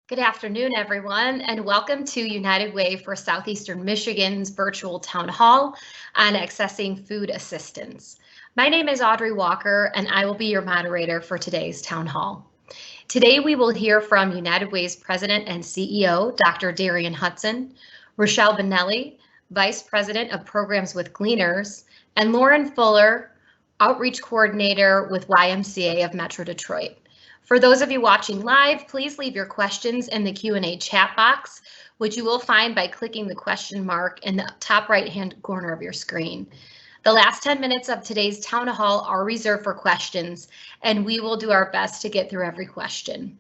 Good afternoon, everyone, and welcome to United Way for Southeastern Michigan's virtual town hall on accessing food assistance. My name is Audrey Walker, and I will be your moderator for today's town hall. Today, we will hear from United Way's President and CEO, Dr. Darian Hudson, Rochelle Benelli, Vice President of Programs with Gleaners, and Lauren Fuller, Outreach Coordinator with YMCA of Metro Detroit. For those of you watching live, please leave your questions in the Q&A chat box, which you will find by clicking the question mark in the top right-hand corner of your screen. The last 10 minutes of today's town hall are reserved for questions, and we will do our best to get through every question.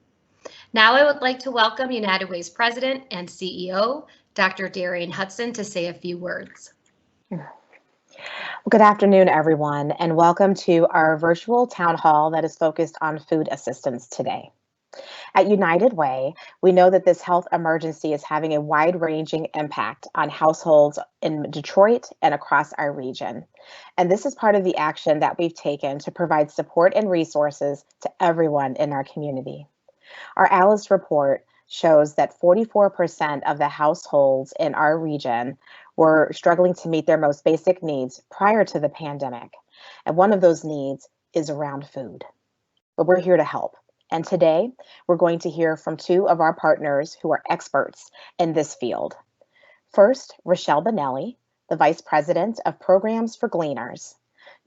Now I would like to welcome United Way's President and CEO, Dr. Darian Hudson, to say a few words. Good afternoon, everyone, and welcome to our virtual town hall that is focused on food assistance today. At United Way, we know that this health emergency is having a wide-ranging impact on households in Detroit and across our region. And this is part of the action that we've taken to provide support and resources to everyone in our community. Our ALICE report shows that 44% of the households in our region were struggling to meet their most basic needs prior to the pandemic. And one of those needs is around food. But we're here to help. And today, we're going to hear from two of our partners who are experts in this field. First, Rochelle Benelli, the Vice President of Programs for Gleaners.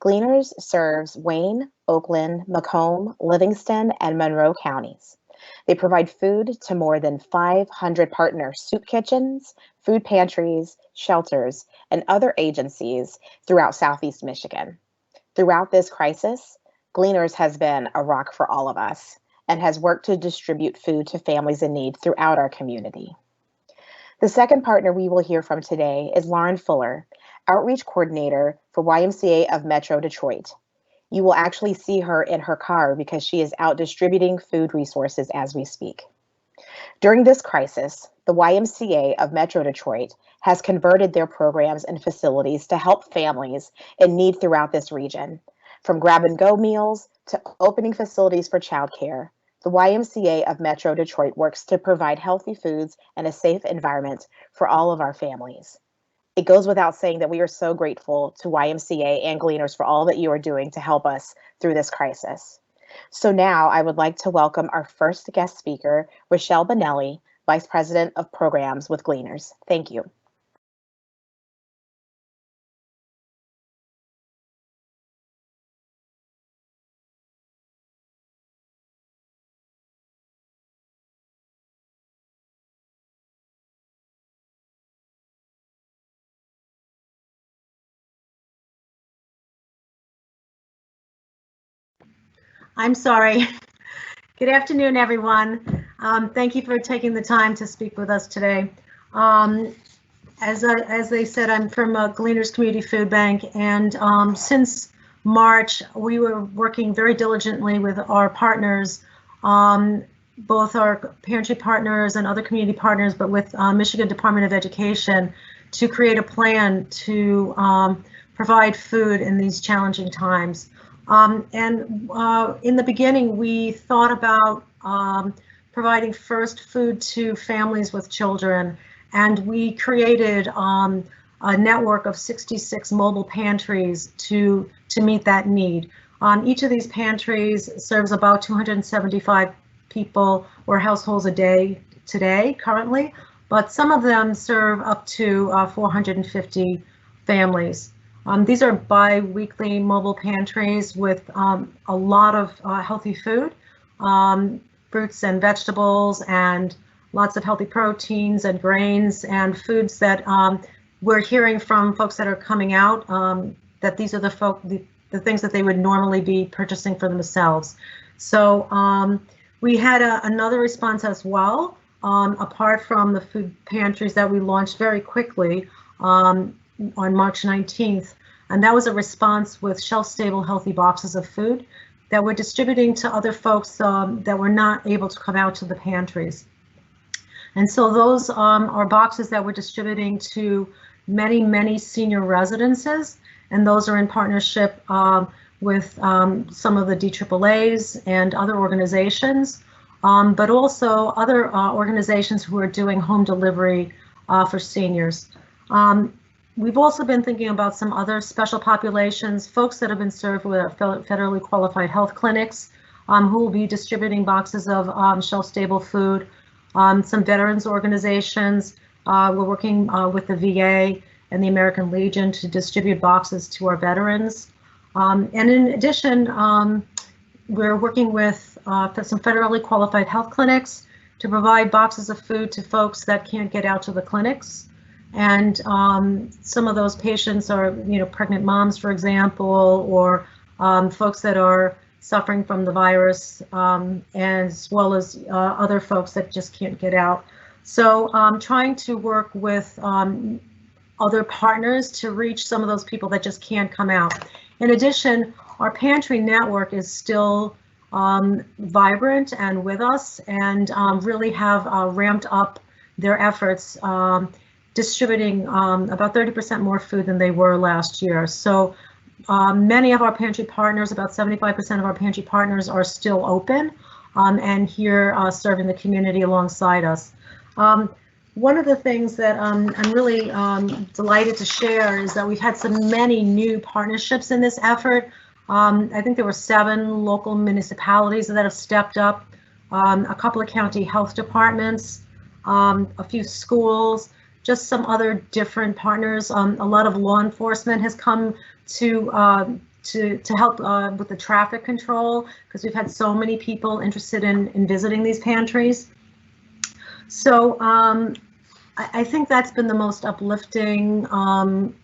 Gleaners serves Wayne, Oakland, Macomb, Livingston, and Monroe counties. They provide food to more than 500 partner soup kitchens, food pantries, shelters, and other agencies throughout Southeast Michigan. Throughout this crisis, Gleaners has been a rock for all of us and has worked to distribute food to families in need throughout our community. The second partner we will hear from today is Lauren Fuller, Outreach Coordinator for YMCA of Metro Detroit. You will actually see her in her car because she is out distributing food resources as we speak. During this crisis, the YMCA of Metro Detroit has converted their programs and facilities to help families in need throughout this region. From grab-and-go meals to opening facilities for childcare, the YMCA of Metro Detroit works to provide healthy foods and a safe environment for all of our families. It goes without saying that we are so grateful to YMCA and Gleaners for all that you are doing to help us through this crisis. So now I would like to welcome our first guest speaker, Rochelle Benelli, Vice President of Programs with Gleaners. Thank you. I'm sorry. Good afternoon, everyone. Thank you for taking the time to speak with us today. As they said, I'm from Gleaners Community Food Bank, and since March, we were working very diligently with our partners, both our pantry partners and other community partners, but with Michigan Department of Education to create a plan to provide food in these challenging times. In the beginning, we thought about providing first food to families with children, and we created a network of 66 mobile pantries to meet that need. Each of these pantries serves about 275 people or households a day today, currently, but some of them serve up to 450 families. These are bi-weekly mobile pantries with a lot of healthy food, fruits and vegetables, and lots of healthy proteins and grains and foods that we're hearing from folks that are coming out that these are the things that they would normally be purchasing for themselves. So we had another response as well, apart from the food pantries that we launched very quickly on March 19th, and that was a response with shelf-stable healthy boxes of food that we're distributing to other folks that were not able to come out to the pantries. And so those are boxes that we're distributing to many senior residences, and those are in partnership with some of the DAAs and other organizations. but also other organizations who are doing home delivery for seniors. We've also been thinking about some other special populations, folks that have been served with federally qualified health clinics, who will be distributing boxes of shelf-stable food. Some veterans organizations, we're working with the VA and the American Legion to distribute boxes to our veterans. And in addition, we're working with some federally qualified health clinics to provide boxes of food to folks that can't get out to the clinics. And some of those patients are, pregnant moms, for example, or folks that are suffering from the virus, as well as other folks that just can't get out. So trying to work with other partners to reach some of those people that just can't come out. In addition, our pantry network is still vibrant and with us, and really have ramped up their efforts, distributing about 30% more food than they were last year. So many of our pantry partners, about 75% of our pantry partners, are still open and here serving the community alongside us. One of the things that I'm really delighted to share is that we've had so many new partnerships in this effort. I think there were 7 local municipalities that have stepped up, a couple of county health departments, a few schools, just some other different partners. A lot of law enforcement has come to help with the traffic control, because we've had so many people interested in visiting these pantries. So I think that's been the most uplifting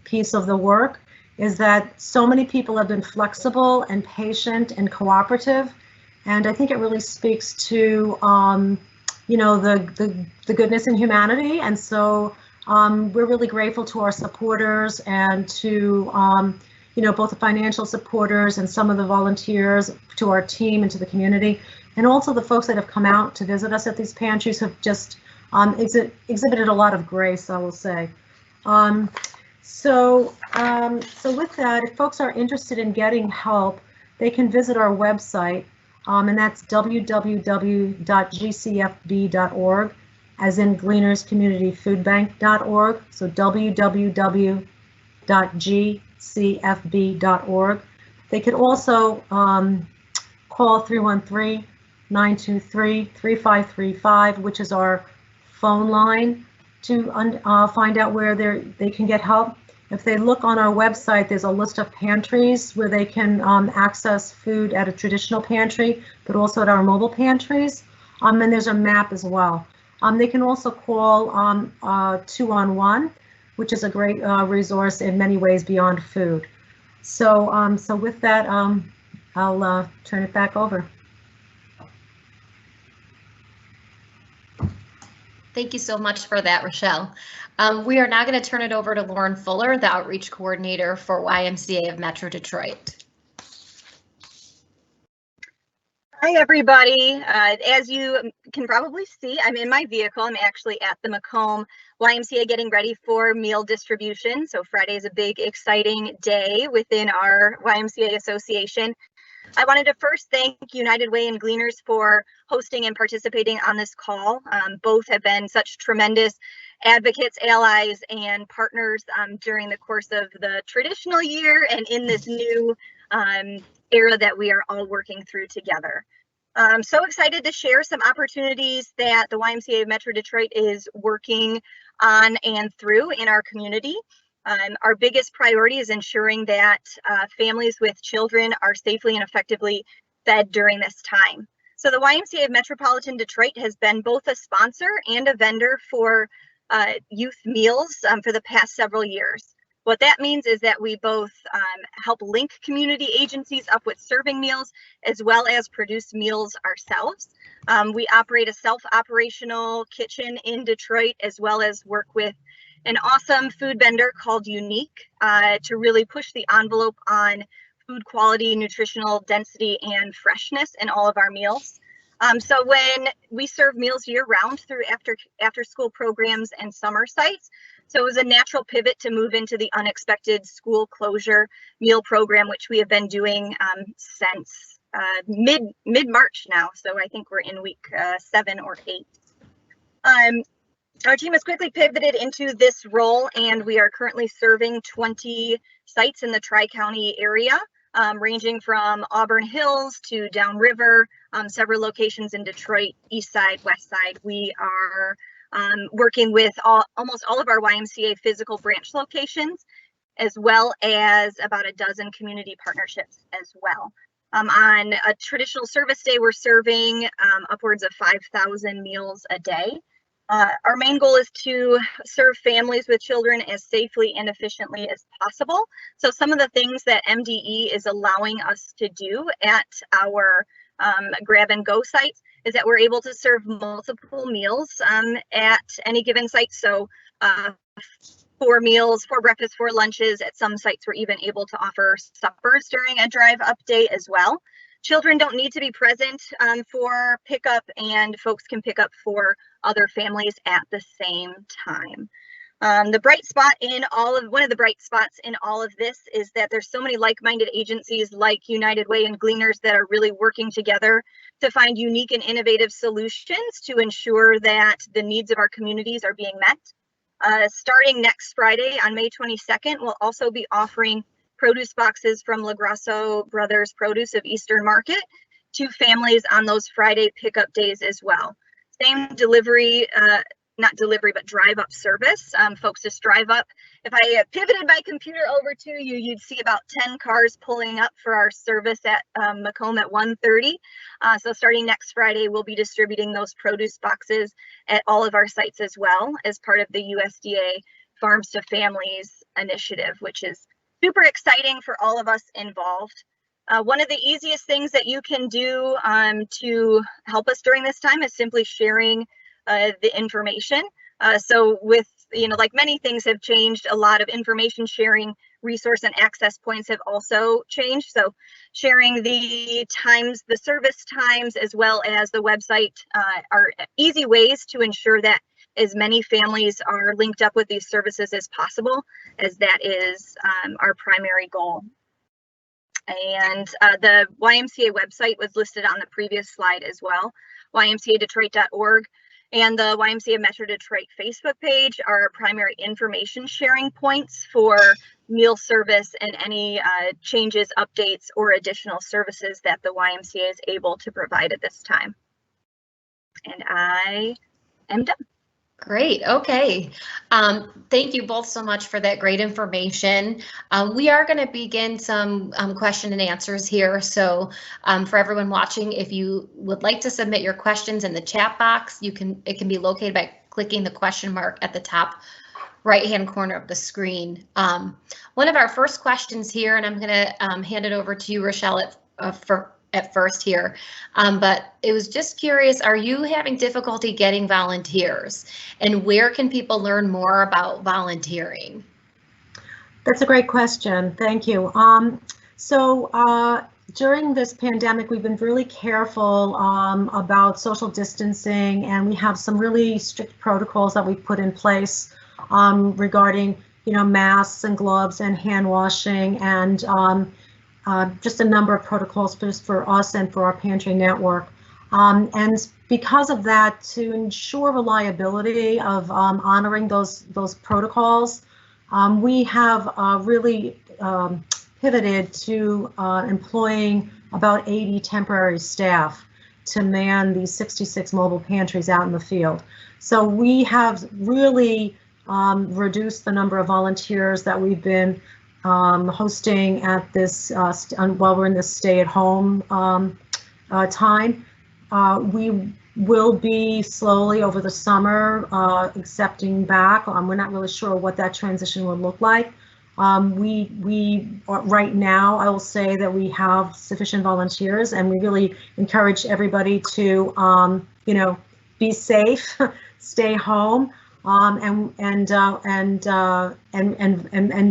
piece of the work, is that so many people have been flexible and patient and cooperative. And I think it really speaks to, the goodness in humanity. And so we're really grateful to our supporters and to, both the financial supporters and some of the volunteers, to our team and to the community, and also the folks that have come out to visit us at these pantries have just exhibited a lot of grace, I will say. So with that, if folks are interested in getting help, they can visit our website, and that's www.gcfb.org, as in Gleaners Community Food Bank.org. So www.gcfb.org. They could also call 313-923-3535, which is our phone line, to find out where they can get help. If they look on our website, there's a list of pantries where they can access food at a traditional pantry, but also at our mobile pantries. And there's a map as well. They can also call 211, which is a great resource in many ways beyond food. So with that, I'll turn it back over. Thank you so much for that, Rochelle. We are now going to turn it over to Lauren Fuller, the Outreach Coordinator for YMCA of Metro Detroit. Hi, everybody. As you can probably see, I'm in my vehicle. I'm actually at the Macomb YMCA getting ready for meal distribution. So Friday is a big, exciting day within our YMCA association. I wanted to first thank United Way and Gleaners for hosting and participating on this call. Both have been such tremendous advocates, allies, and partners during the course of the traditional year and in this new era that we are all working through together. I'm so excited to share some opportunities that the YMCA of Metro Detroit is working on and through in our community. Our biggest priority is ensuring that families with children are safely and effectively fed during this time. So the YMCA of Metropolitan Detroit has been both a sponsor and a vendor for youth meals for the past several years. What that means is that we both help link community agencies up with serving meals, as well as produce meals ourselves. We operate a self-operational kitchen in Detroit, as well as work with an awesome food vendor called Unique to really push the envelope on food quality, nutritional density, and freshness in all of our meals. So when we serve meals year round through after school programs and summer sites, so it was a natural pivot to move into the unexpected school closure meal program, which we have been doing since mid-March now, so I think we're in week 7 or 8. Our team has quickly pivoted into this role, and we are currently serving 20 sites in the Tri-County area, ranging from Auburn Hills to downriver, several locations in Detroit, East Side, West Side. We are working with almost all of our YMCA physical branch locations, as well as about a dozen community partnerships as well. On a traditional service day, we're serving upwards of 5,000 meals a day. Our main goal is to serve families with children as safely and efficiently as possible. So some of the things that MDE is allowing us to do at our grab and go sites is that we're able to serve multiple meals at any given site. So 4 meals, 4 breakfasts, 4 lunches. At some sites, we're even able to offer suppers during a drive up day as well. Children don't need to be present for pickup, and folks can pick up for other families at the same time. The bright spot in one of the bright spots in all of this is that there's so many like-minded agencies like United Way and Gleaners that are really working together to find unique and innovative solutions to ensure that the needs of our communities are being met. Starting next Friday on May 22nd, we'll also be offering produce boxes from LaGrasso Brothers Produce of Eastern Market to families on those Friday pickup days as well. Same delivery, not delivery, but drive up service. Folks just drive up. If I pivoted my computer over to you, you'd see about 10 cars pulling up for our service at Macomb at 1:30. So starting next Friday, we'll be distributing those produce boxes at all of our sites as well as part of the USDA Farms to Families initiative, which is super exciting for all of us involved. One of the easiest things that you can do to help us during this time is simply sharing the information. So with, like many things have changed, a lot of information sharing resource and access points have also changed. So sharing the times, the service times, as well as the website are easy ways to ensure that as many families are linked up with these services as possible, as that is our primary goal. And the YMCA website was listed on the previous slide as well, ymcadetroit.org. And the YMCA Metro Detroit Facebook page are our primary information sharing points for meal service and any changes, updates, or additional services that the YMCA is able to provide at this time. And I am done. Great. Okay. Thank you both so much for that great information. We are going to begin some question and answers here. So for everyone watching, if you would like to submit your questions in the chat box, it can be located by clicking the question mark at the top right-hand corner of the screen. One of our first questions here, and I'm going to hand it over to you, Rochelle, at first here, but it was just curious, are you having difficulty getting volunteers, and where can people learn more about volunteering? That's a great question. Thank you. During this pandemic, we've been really careful about social distancing, and we have some really strict protocols that we've put in place regarding, masks and gloves and hand washing, and just a number of protocols just for us and for our pantry network. And because of that, to ensure reliability of honoring those protocols, we have really pivoted to employing about 80 temporary staff to man these 66 mobile pantries out in the field. So we have really reduced the number of volunteers that we've been hosting at this while we're in this stay-at-home time. We will be slowly over the summer accepting back. We're not really sure what that transition will look like. Right now, I will say that we have sufficient volunteers, and we really encourage everybody to be safe, stay home. And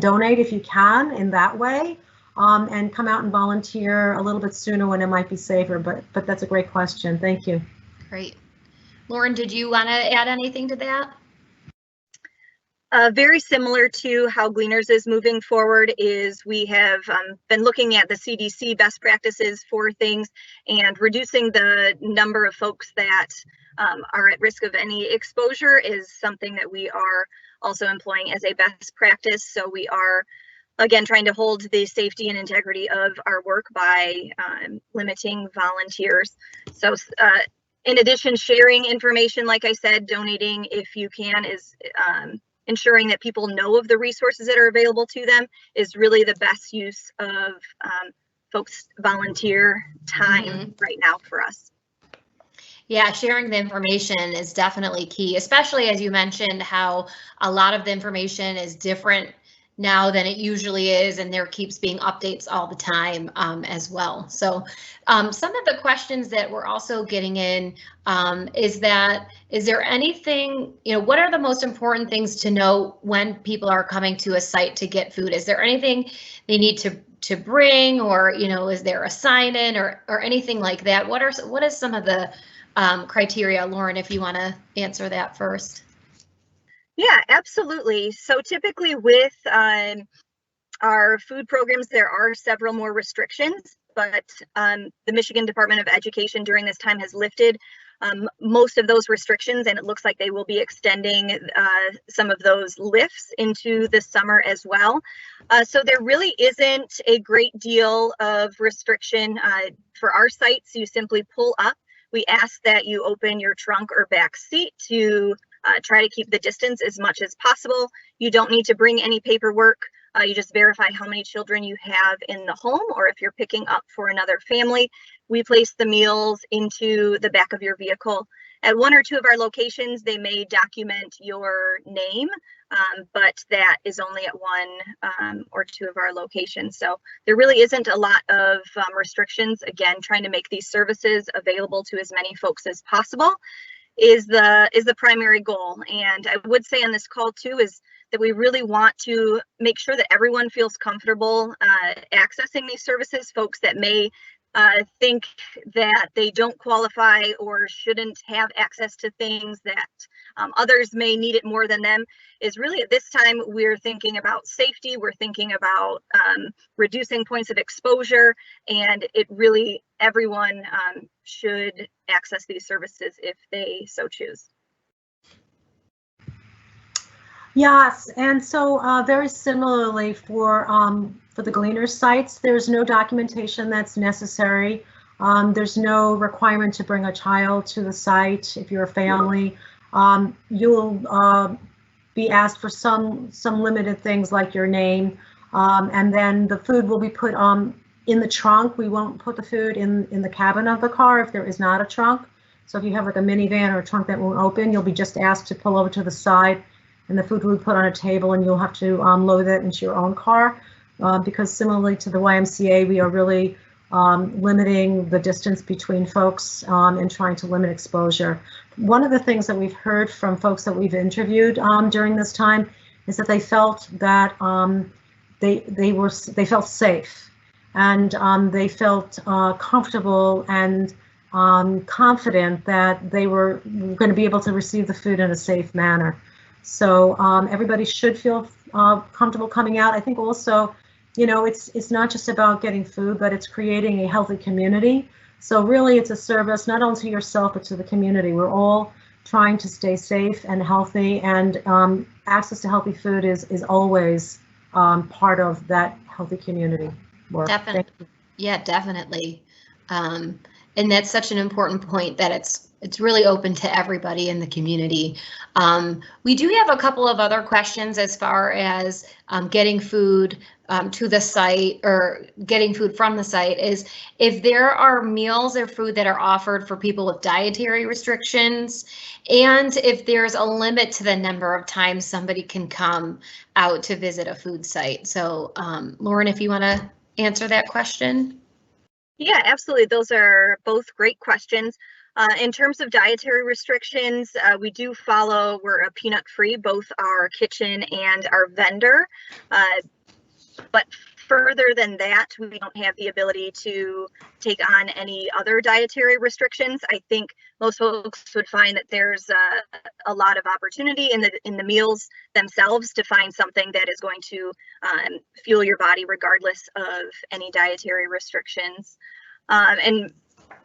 donate if you can in that way, and come out and volunteer a little bit sooner when it might be safer. But that's a great question. Thank you. Great. Lauren, did you want to add anything to that? Very similar to how Gleaners is moving forward is we have been looking at the CDC best practices for things, and reducing the number of folks that are at risk of any exposure is something that we are also employing as a best practice. So we are, again, trying to hold the safety and integrity of our work by limiting volunteers. So in addition, sharing information, like I said, donating if you can, is ensuring that people know of the resources that are available to them is really the best use of folks' volunteer time right now for us. Yeah, sharing the information is definitely key, especially as you mentioned how a lot of the information is different now than it usually is, and there keeps being updates all the time as well. So some of the questions that we're also getting in is there anything, what are the most important things to know when people are coming to a site to get food? Is there anything they need to bring, or is there a sign-in or anything like that? What is some of the criteria? Lauren, if you want to answer that first. Yeah, absolutely. So typically with our food programs, there are several more restrictions, but the Michigan Department of Education during this time has lifted most of those restrictions, and it looks like they will be extending some of those lifts into the summer as well. So there really isn't a great deal of restriction for our sites. You simply pull up. We ask that you open your trunk or back seat to try to keep the distance as much as possible. You don't need to bring any paperwork. You just verify how many children you have in the home, or if you're picking up for another family. We place the meals into the back of your vehicle. At one or two of our locations, they may document your name, but that is only at one or two of our locations. So there really isn't a lot of restrictions. Again, trying to make these services available to as many folks as possible is the primary goal. And I would say on this call too is that we really want to make sure that everyone feels comfortable accessing these services. Folks that may think that they don't qualify or shouldn't have access to things, that others may need it more than them, is really at this time we're thinking about safety, we're thinking about reducing points of exposure, and it really, everyone should access these services if they so choose. Yes, and so very similarly for the Gleaners sites, there's no documentation that's necessary. There's no requirement to bring a child to the site. If you're a family, you'll be asked for some limited things like your name, and then the food will be put in the trunk. We won't put the food in the cabin of the car if there is not a trunk. So if you have like a minivan or a trunk that won't open, you'll be just asked to pull over to the side, and the food will be put on a table, and you'll have to load that into your own car. Because similarly to the YMCA, we are really limiting the distance between folks and trying to limit exposure. One of the things that we've heard from folks that we've interviewed during this time is that they felt that they felt safe, and they felt comfortable and confident that they were going to be able to receive the food in a safe manner. So everybody should feel comfortable coming out. I think also, it's not just about getting food, but it's creating a healthy community. So really it's a service not only to yourself, but to the community. We're all trying to stay safe and healthy, and access to healthy food is always part of that healthy community work. Definitely. Yeah, definitely. And that's such an important point, that it's really open to everybody in the community. We do have a couple of other questions as far as getting food to the site, or getting food from the site, is if there are meals or food that are offered for people with dietary restrictions, and if there's a limit to the number of times somebody can come out to visit a food site. So Lauren, if you want to answer that question. Yeah, absolutely. Those are both great questions. In terms of dietary restrictions, we do follow, we're a peanut free, both our kitchen and our vendor. But further than that, we don't have the ability to take on any other dietary restrictions. I think most folks would find that there's a lot of opportunity in the meals themselves to find something that is going to fuel your body regardless of any dietary restrictions. And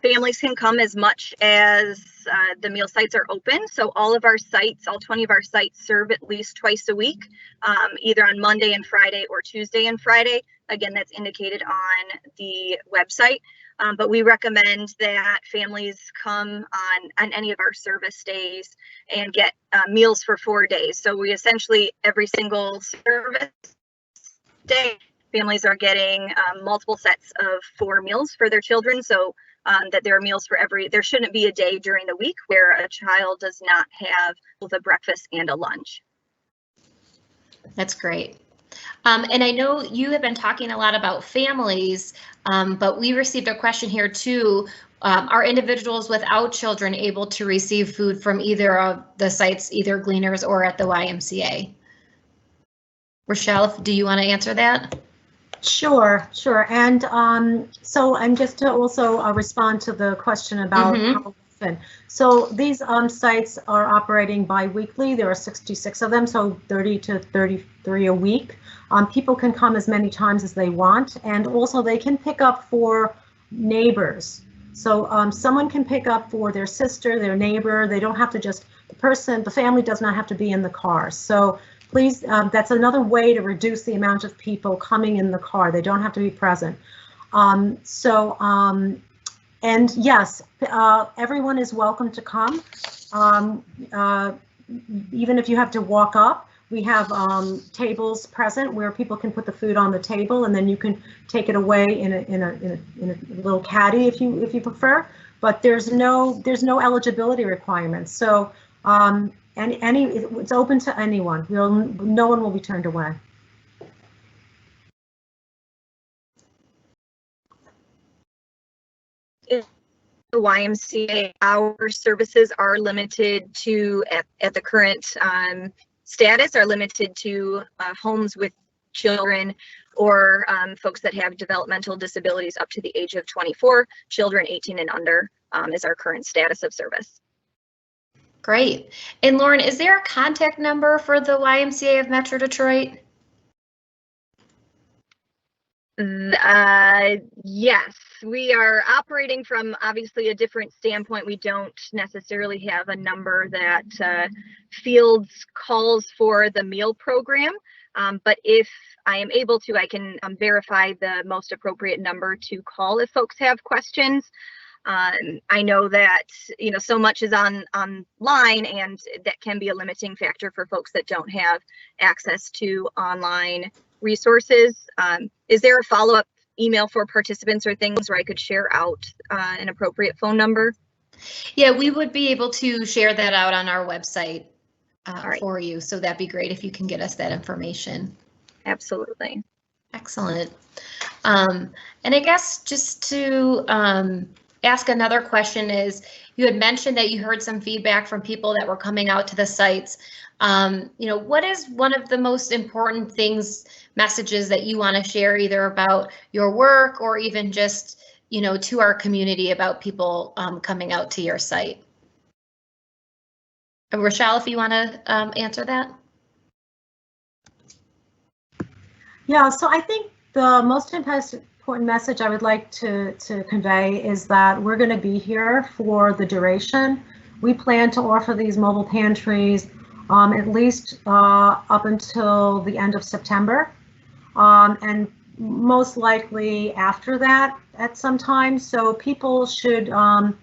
families can come as much as the meal sites are open. So all of our sites, all 20 of our sites serve at least twice a week, either on Monday and Friday or Tuesday and Friday. Again, that's indicated on the website. But we recommend that families come on any of our service days and get meals for 4 days. So we essentially, every single service day, families are getting multiple sets of 4 meals for their children. So that there are meals for there shouldn't be a day during the week where a child does not have both a breakfast and a lunch. That's great. And I know you have been talking a lot about families, but we received a question here too. Are individuals without children able to receive food from either of the sites, either Gleaners or at the YMCA? Rochelle, do you want to answer that? Sure. And and just to also respond to the question about how often. So these sites are operating bi-weekly. There are 66 of them, so 30 to 33 a week. People can come as many times as they want, and also they can pick up for neighbors. So someone can pick up for their sister, their neighbor. They don't have to the family does not have to be in the car. So please, that's another way to reduce the amount of people coming in the car. They don't have to be present. And yes, everyone is welcome to come. Even if you have to walk up, we have tables present where people can put the food on the table, and then you can take it away in a little caddy if you prefer. But there's no eligibility requirements. So it's open to anyone. No one will be turned away. The YMCA, our services are limited to, at the current status, are limited to homes with children or folks that have developmental disabilities up to the age of 24. Children 18 and under is our current status of service. Great. And Lauren, is there a contact number for the YMCA of Metro Detroit? Yes, we are operating from obviously a different standpoint. We don't necessarily have a number that fields calls for the meal program, but if I am able to, I can verify the most appropriate number to call if folks have questions. I know that, so much is online, and that can be a limiting factor for folks that don't have access to online resources. Is there a follow-up email for participants or things where I could share out an appropriate phone number? Yeah, we would be able to share that out on our website right. For you. So that'd be great if you can get us that information. Absolutely. Excellent. And I guess just to ask another question is, you had mentioned that you heard some feedback from people that were coming out to the sites. What is one of the most important messages that you want to share, either about your work or even just, to our community about people coming out to your site? Rochelle, if you want to answer that. Yeah, so I think the most important message I would like to convey is that we're going to be here for the duration. We plan to offer these mobile pantries at least up until the end of September, and most likely after that at some time. So people should feel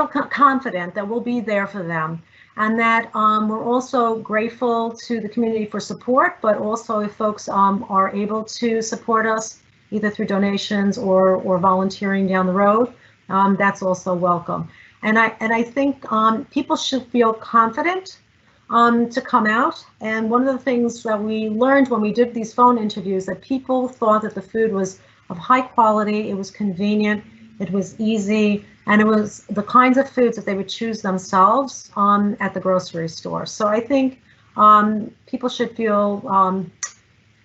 confident that we'll be there for them, and that we're also grateful to the community for support, but also if folks are able to support us either through donations or volunteering down the road, that's also welcome. And I think people should feel confident to come out. And one of the things that we learned when we did these phone interviews, that people thought that the food was of high quality, it was convenient, it was easy, and it was the kinds of foods that they would choose themselves at the grocery store. So I think people should feel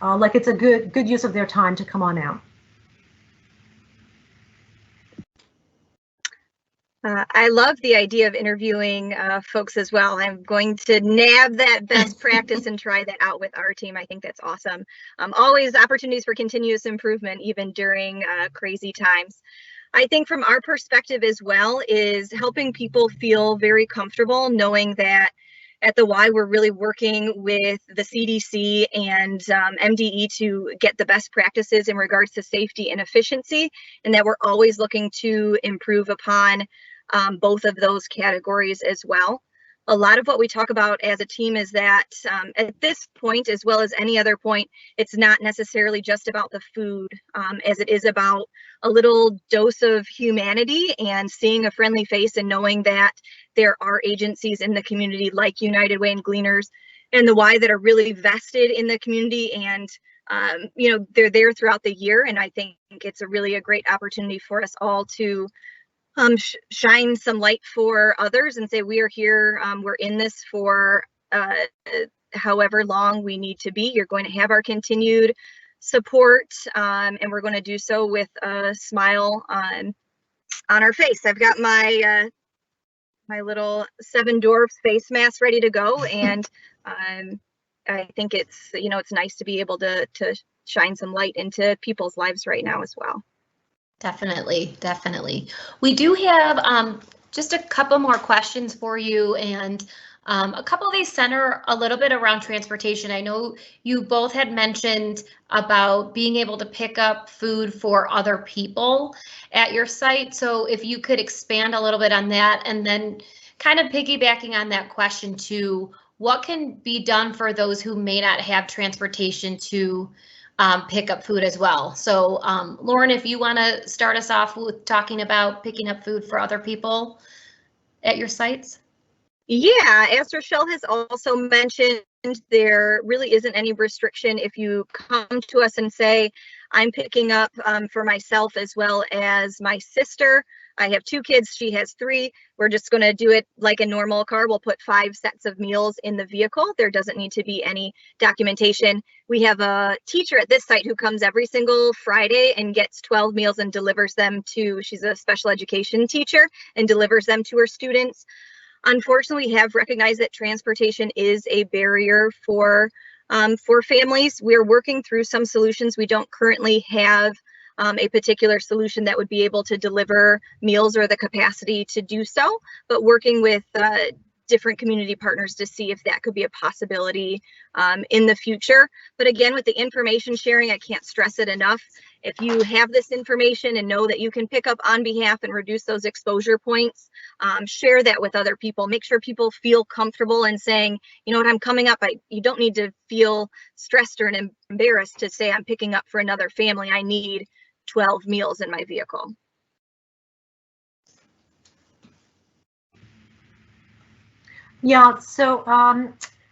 like it's a good use of their time to come on out. I love the idea of interviewing folks as well. I'm going to nab that best practice and try that out with our team. I think that's awesome. Always opportunities for continuous improvement, even during crazy times. I think from our perspective as well is helping people feel very comfortable knowing that at the Y, we're really working with the CDC and MDE to get the best practices in regards to safety and efficiency, and that we're always looking to improve upon both of those categories as well. A lot of what we talk about as a team is that at this point, as well as any other point, it's not necessarily just about the food, as it is about a little dose of humanity and seeing a friendly face and knowing that there are agencies in the community like United Way and Gleaners and the Y that are really vested in the community, and you know, they're there throughout the year. And I think it's a great opportunity for us all to shine some light for others and say, we are here, we're in this for however long we need to be. You're going to have our continued support, and we're going to do so with a smile on our face. I've got my my little Seven Dwarfs face mask ready to go, and I think it's, you know, it's nice to be able to shine some light into people's lives right now as well. Definitely, definitely. We do have just a couple more questions for you, and a couple of these center a little bit around transportation. I know you both had mentioned about being able to pick up food for other people at your site. So if you could expand a little bit on that, and then kind of piggybacking on that question too, what can be done for those who may not have transportation to pick up food as well? So Lauren, if you want to start us off with talking about picking up food for other people at your sites. Yeah, as Rochelle has also mentioned, there really isn't any restriction if you come to us and say, I'm picking up for myself as well as my sister. I have 2 kids, she has 3. We're just going to do it like a normal car. We'll put 5 sets of meals in the vehicle. There doesn't need to be any documentation. We have a teacher at this site who comes every single Friday and gets 12 meals and delivers them to, she's a special education teacher, and delivers them to her students. Unfortunately, we have recognized that transportation is a barrier for families. We're working through some solutions. We don't currently have a particular solution that would be able to deliver meals or the capacity to do so, but working with different community partners to see if that could be a possibility in the future. But again, with the information sharing, I can't stress it enough. If you have this information and know that you can pick up on behalf and reduce those exposure points, share that with other people. Make sure people feel comfortable in saying, you know what, I'm coming up. You don't need to feel stressed or embarrassed to say I'm picking up for another family. I need 12 meals in my vehicle. Yeah, so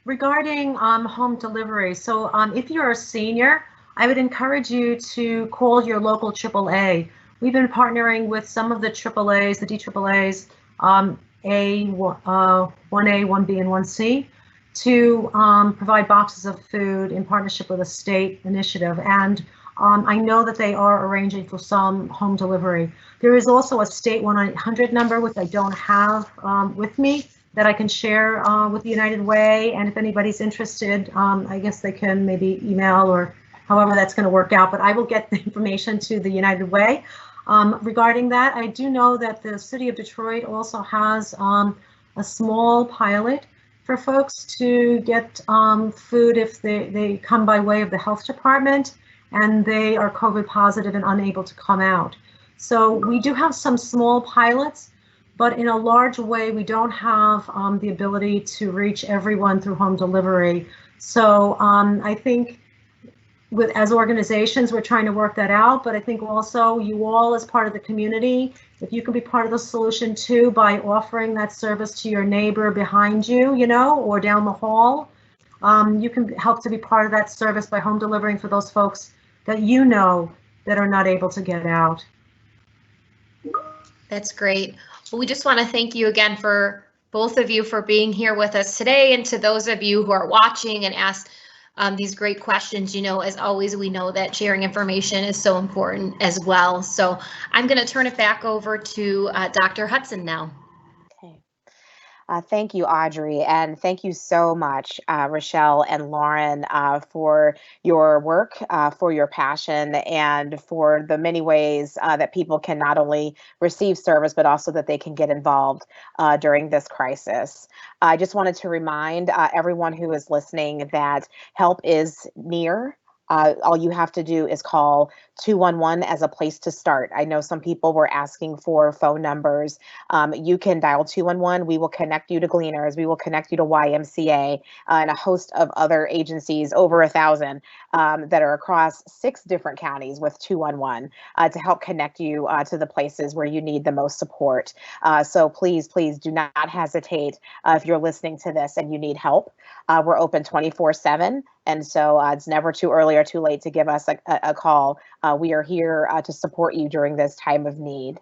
regarding home delivery, so if you're a senior, I would encourage you to call your local AAA. We've been partnering with some of the AAAs, the DAAs, A1A, 1B, and 1C, to provide boxes of food in partnership with a state initiative. And I know that they are arranging for some home delivery. There is also a state 1-800 number, which I don't have with me, that I can share with the United Way. And if anybody's interested, I guess they can maybe email or however that's going to work out, but I will get the information to the United Way. Regarding that, I do know that the city of Detroit also has a small pilot for folks to get food if they come by way of the health department and they are COVID positive and unable to come out. So we do have some small pilots, but in a large way, we don't have the ability to reach everyone through home delivery. So I think as organizations, we're trying to work that out, but I think also you all as part of the community, if you can be part of the solution too, by offering that service to your neighbor behind you, you know, or down the hall, you can help to be part of that service by home delivering for those folks that you know that are not able to get out. That's great. Well, we just want to thank you again for both of you for being here with us today, and to those of you who are watching and asked these great questions. As always, we know that sharing information is so important as well. So I'm going to turn it back over to Dr. Hudson now. Okay. Thank you, Audrey, and thank you so much, Rochelle and Lauren, for your work, for your passion, and for the many ways that people can not only receive service, but also that they can get involved during this crisis. I just wanted to remind everyone who is listening that help is near. All you have to do is call 211 as a place to start. I know some people were asking for phone numbers. You can dial 211. We will connect you to Gleaners. We will connect you to YMCA and a host of other agencies, over 1,000, that are across 6 different counties with 211 to help connect you to the places where you need the most support. So please do not hesitate if you're listening to this and you need help. We're open 24/7. And so it's never too early or too late to give us a call. We are here to support you during this time of need.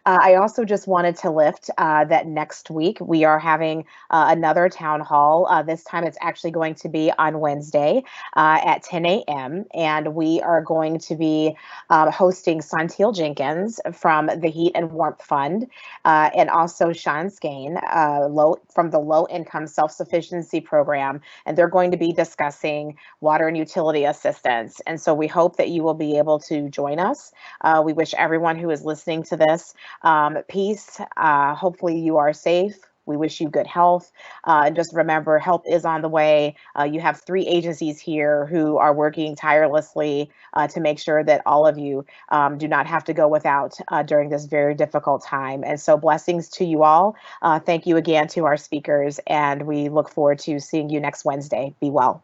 I also just wanted to lift that next week we are having another town hall. This time it's actually going to be on Wednesday at 10 a.m. And we are going to be hosting Santil Jenkins from the Heat and Warmth Fund and also Sean Skane from the Low Income Self-Sufficiency Program. And they're going to be discussing water and utility assistance. And so we hope that you will be able to join us. We wish everyone who is listening to this peace. Hopefully you are safe. We wish you good health. And just remember, help is on the way. You have 3 agencies here who are working tirelessly to make sure that all of you do not have to go without during this very difficult time. And so blessings to you all. Thank you again to our speakers, and we look forward to seeing you next Wednesday. Be well.